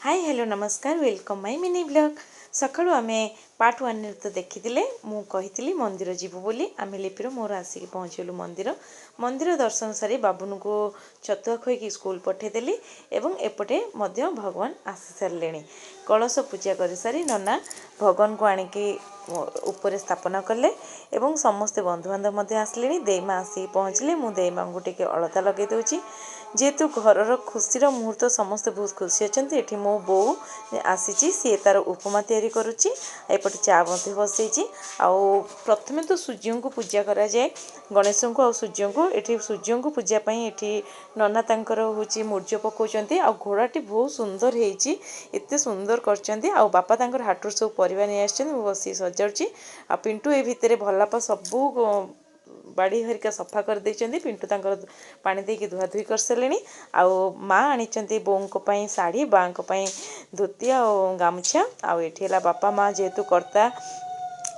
Hi hello नमस्कार welcome my mini blog सकाळु आमे part 1 रे तो देखिथिले मु कहिथिली मंदिर जीवु बोली आमे लिपिर मोर आसी पहुँचलु मंदिर दर्शन सारी बाबुन को छतुआ खोई स्कूल पठे देली एवं एपटे मध्य भगवान आसी सारलेनी कलश पूजा कर सारी नना भगवान को आनिकी ऊपर स्थापना कले एवं समस्त बंधुबांधव मध्य आसले देईमा आसी पहुँचले मु देईमा को टिके अलता लगे दूची जेहेतु घर खुशी मुहूर्त समस्त बहुत खुशी अच्छा ये मो बो आसी सी तार उपमा तैयारी करुच्ची एपटे चा बसई आउ प्रथमे तो सूर्य को पूजा करा जाए गणेश को आ सूर्य को ये सूर्य को पूजापी ये नना तांकर हूँ मूर्ज पकाउंट आ घोड़ाटी बहुत सुंदर होते सुंदर कर बापा तांकर हाटुर सब परिवा नहीं आस बस सजाऊँगी आ पिंटू ये भितर भलपा सबू बाड़ी हरिका सफा कर देइचंदी पिंटू तांकर पानी देके धुआ धुई कर सारे आउ माँ आनी बों शाढ़ी बाँ धोती आ गामछा आउ एठी हला बापा माँ जेहेतु कर्ता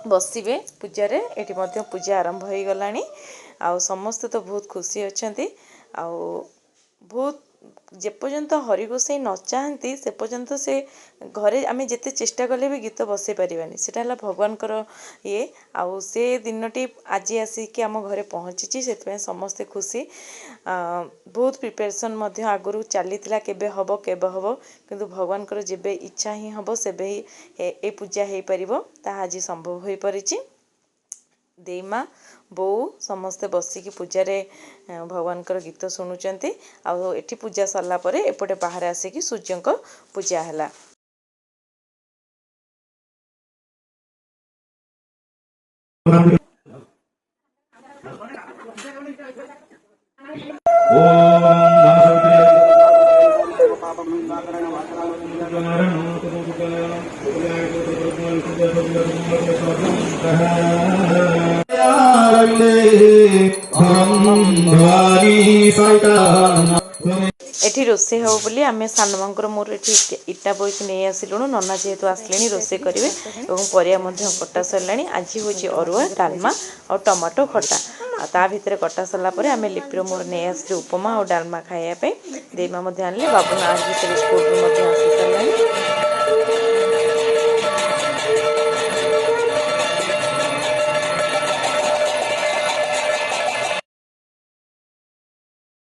बसवे पूजार ये पूजा आरंभ हो गलानी आउ समस्त तो बहुत खुशी अच्छा आउ बहुत जेपर्यंत हरि गोसाई न चाहती से पर्यंत से घरे आमे जिते चेष्टा कले भी गीत बसई पारानी सेटा भगवान ये आउ से दिनटी आज आसिक आम घरे पहुँची से समस्ते खुशी बहुत प्रिपरेशन आगुरी चली केबे हब किंतु भगवान जेबे इच्छा ही हम से ही पूजा हो पार ताहा आज संभव हो पारी देईमा बो समस्ते बसिकी पूजा भगवान गीत शुणुंट आठी पूजा सरला एपटे बाहर आसिकी सूर्य पूजा है। एठी रोसे हो बोली आमे सानमांकर मोर एठी इटा बोइक नहीं आसिलुनु नना जेहेतु आसलेनी रोसे करिवे एवं परिया मध्य कटा सरलानी आज होची अरुआ डालमा और टमाटो खटा ता भितर कटा सरला परे आमे लिपिर मोर नहीं आसले उपमा और डालमा खाइया पे देईमा मध्य आनले बाबू आज भितर स्कूल मध्य आसी सरलानी